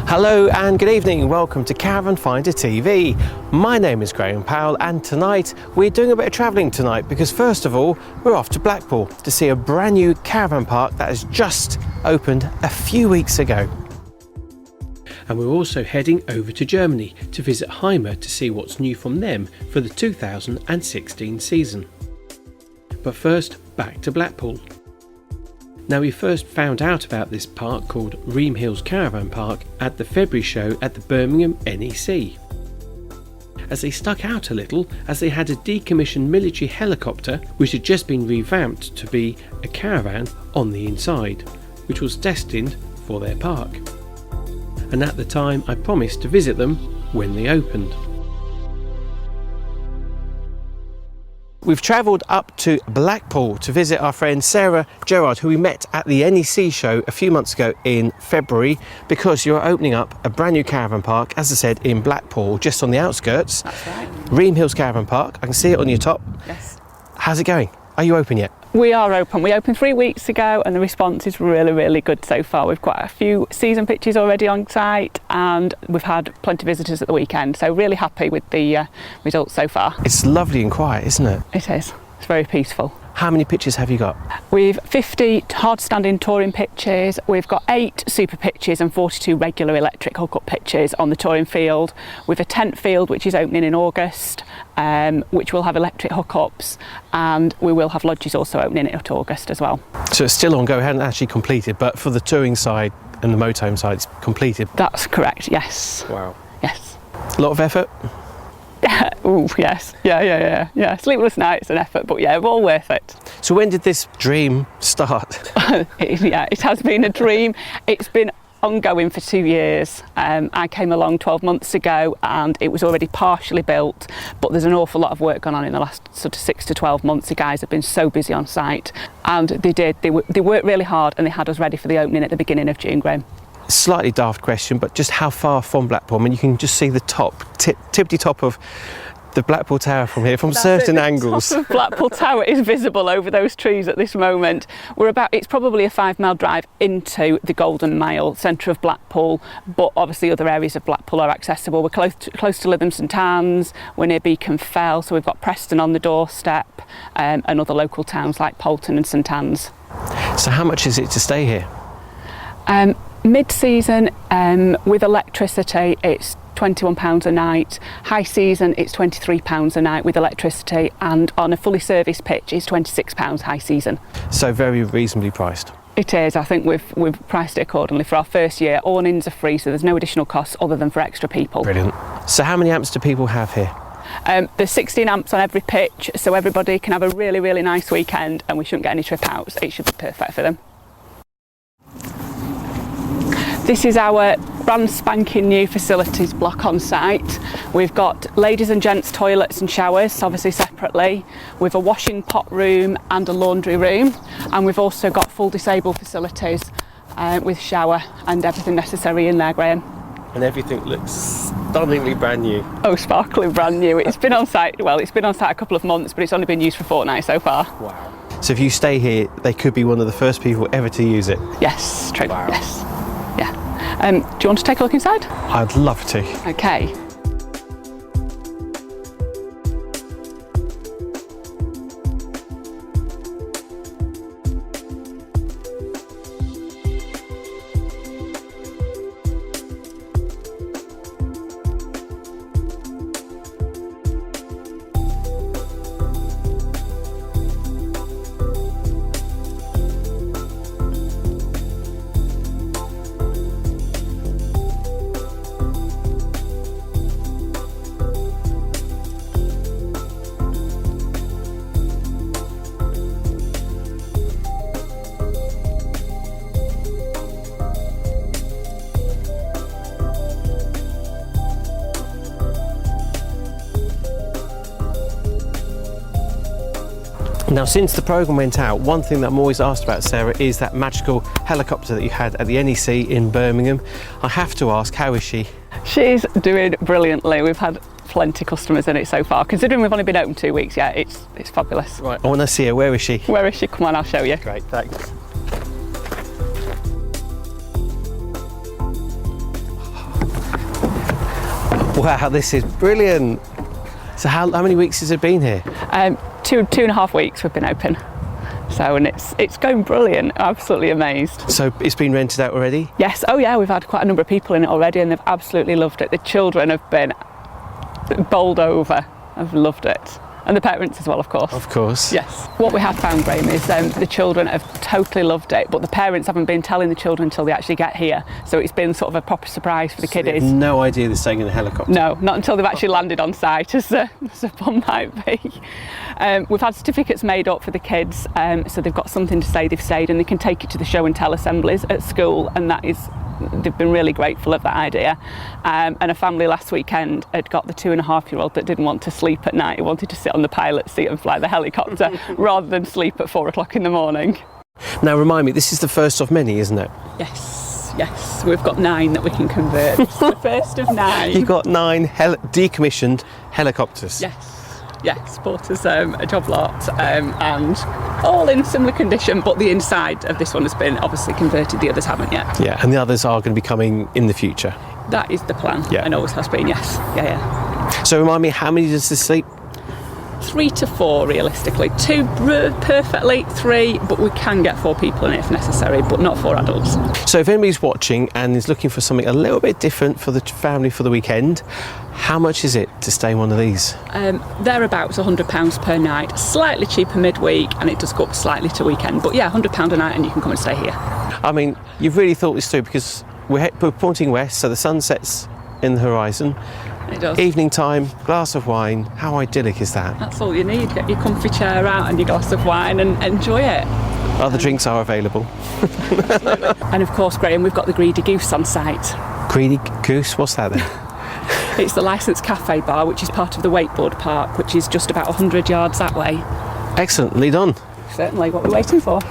Hello and good evening, welcome to Caravan Finder TV. My name is Graham Powell and tonight we're doing a bit of travelling tonight because first of all we're off to Blackpool to see a brand new caravan park that has just opened a few weeks ago. And we're also heading over to Germany to visit Heimer to see what's new from them for the 2016 season. But first, back to Blackpool. Now, we first found out about this park called Ream Hills Caravan Park at the February show at the Birmingham NEC. As they stuck out a little as they had a decommissioned military helicopter which had just been revamped to be a caravan on the inside, which was destined for their park. And at the time I promised to visit them when they opened. We've travelled up to Blackpool to visit our friend Sarah Gerard, who we met at the NEC show a few months ago in February, because you're opening up a brand new caravan park, as I said, in Blackpool, just on the outskirts. That's right. Ream Hills Caravan Park. I can see it on your top. Yes. How's it going? Are you open yet? We are open. We opened 3 weeks ago and the response is really good so far. We've got a few season pitches already on site and we've had plenty of visitors at the weekend, so really happy with the results so far. It's lovely and quiet, isn't it? It is. It's very peaceful. How many pitches have you got? We've 50 hard standing touring pitches, we've got 8 super pitches and 42 regular electric hookup pitches on the touring field. We've a tent field which is opening in August, which will have electric hookups, and we will have lodges also opening at August as well. So it's still ongoing, hasn't actually completed, but for the touring side and the motorhome side it's completed? That's correct, yes. Wow. Yes. A lot of effort? Oh yes, yeah. Sleepless nights and effort, but yeah, all worth it. So when did this dream start? It has been a dream. It's been ongoing for 2 years. I came along 12 months ago and it was already partially built, but there's an awful lot of work gone on in the last sort of 6 to 12 months. The guys have been so busy on site, and they worked really hard and they had us ready for the opening at the beginning of June, Graham. Slightly daft question, but just how far from Blackpool? I mean, you can just see the tippity top of the Blackpool Tower from here, from certain angles. The top of Blackpool Tower is visible over those trees at this moment. It's probably a 5-mile drive into the Golden Mile, centre of Blackpool, but obviously other areas of Blackpool are accessible. We're close to Lytham St Anne's, we're near Beacon Fell, so we've got Preston on the doorstep, and other local towns like Poulton and St Anne's. So how much is it to stay here? Mid-season, with electricity, it's £21 a night. High season, it's £23 a night with electricity, and on a fully serviced pitch, it's £26 high season. So very reasonably priced. It is. I think we've priced it accordingly. For our first year, awnings are free, so there's no additional costs other than for extra people. Brilliant. So how many amps do people have here? There's 16 amps on every pitch, so everybody can have a really nice weekend, and we shouldn't get any trip outs. It should be perfect for them. This is our brand spanking new facilities block on site. We've got ladies and gents toilets and showers, obviously separately. We've a washing pot room and a laundry room, and we've also got full disabled facilities with shower and everything necessary in there, Graham. And everything looks stunningly brand new. Oh, sparkling brand new. It's been on site, well, it's been on site a couple of months, but it's only been used for a fortnight so far. Wow. So if you stay here, they could be one of the first people ever to use it? Yes, true. Wow. Yes. Yeah. Do you want to take a look inside? I'd love to. Okay. Now, since the programme went out, one thing that I'm always asked about, Sarah, is that magical helicopter that you had at the NEC in Birmingham. I have to ask, how is she? She's doing brilliantly. We've had plenty of customers in it so far. Considering we've only been open 2 weeks, yeah, it's fabulous. Right, I want to see her. Where is she? Where is she? Come on, I'll show you. Great, thanks. Wow, this is brilliant. So how many weeks has it been here? 2.5 weeks we've been open. So, and it's going brilliant, absolutely amazed. So it's been rented out already? Yes, oh yeah, we've had quite a number of people in it already and they've absolutely loved it. The children have been bowled over, have loved it. And the parents as well, of course. Of course. Yes. What we have found, Graham, is the children have totally loved it, but the parents haven't been telling the children until they actually get here. So it's been sort of a proper surprise for the kiddies. They have no idea they're staying in a helicopter? No, not until they've actually landed on site, as the fun might be. We've had certificates made up for the kids, so they've got something to say they've stayed, and they can take it to the show and tell assemblies at school, and that is... They've been really grateful of that idea. And a family last weekend had got the 2.5-year-old that didn't want to sleep at night. He wanted to sit on the pilot seat and fly the helicopter rather than sleep at 4 o'clock in the morning. Now remind me, this is the first of many, isn't it? Yes, we've got 9 that we can convert. It's the first of 9. You've got 9 decommissioned helicopters. Yes, bought us a job lot and all in similar condition, but the inside of this one has been obviously converted, the others haven't yet. Yeah, and the others are going to be coming in the future. That is the plan, and always has been, yes. Yeah. So remind me, how many does this sleep? 3 to 4 realistically. 2 perfectly, 3, but we can get 4 people in it if necessary, but not 4 adults. So if anybody's watching and is looking for something a little bit different for the family for the weekend, how much is it to stay in one of these? Thereabouts £100 per night, slightly cheaper midweek, and it does go up slightly to weekend, but yeah, £100 a night and you can come and stay here. I mean, you've really thought this through, because we're pointing west, so the sun sets in the horizon. It does. Evening time, glass of wine, how idyllic is that? That's all you need, get your comfy chair out and your glass of wine and enjoy it. Other drinks are available. And of course, Graham, we've got the Greedy Goose on site. Greedy Goose, what's that then? It's the licensed cafe bar, which is part of the wakeboard park, which is just about 100 yards that way. Excellent, lead on. Certainly, what we're waiting for.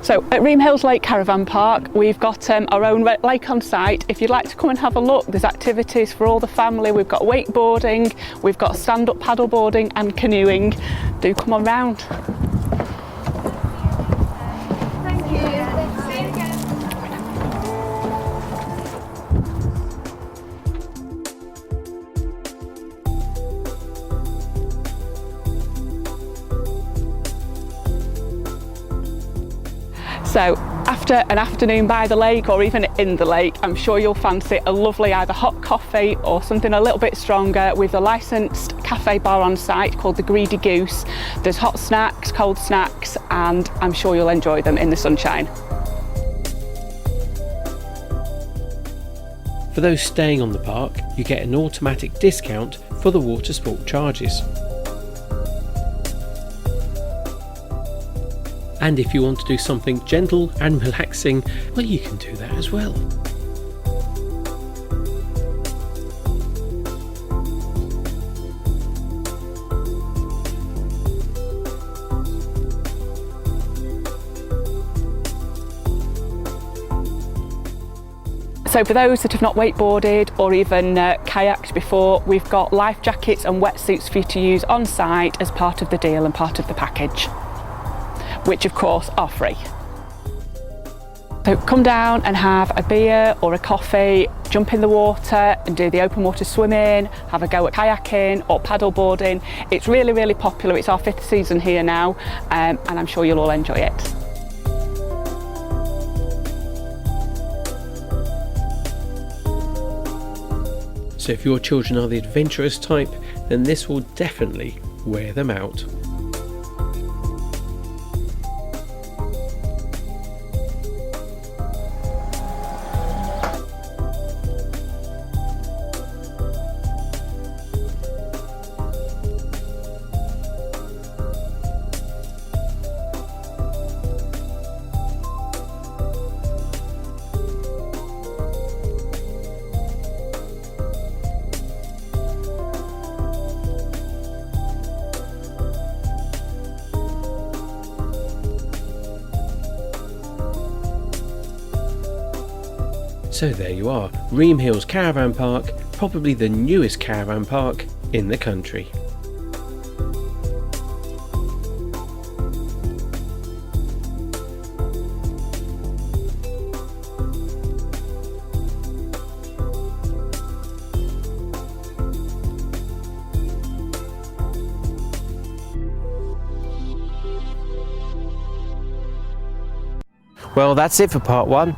So at Ream Hills Lake Caravan Park, we've got our own lake on site. If you'd like to come and have a look, there's activities for all the family. We've got wakeboarding, we've got stand-up paddleboarding and canoeing. Do come on round. Thank you. So after an afternoon by the lake or even in the lake, I'm sure you'll fancy a lovely either hot coffee or something a little bit stronger with a licensed cafe bar on site called the Greedy Goose. There's hot snacks, cold snacks, and I'm sure you'll enjoy them in the sunshine. For those staying on the park, you get an automatic discount for the water sport charges. And if you want to do something gentle and relaxing, well, you can do that as well. So for those that have not wakeboarded or even kayaked before, we've got life jackets and wetsuits for you to use on site as part of the deal and part of the package, which of course are free. So come down and have a beer or a coffee, jump in the water and do the open water swimming, have a go at kayaking or paddleboarding. It's really, really popular. It's our 5th season here now, and I'm sure you'll all enjoy it. So if your children are the adventurous type, then this will definitely wear them out. So there you are, Ream Hills Caravan Park, probably the newest caravan park in the country. Well, that's it for part one.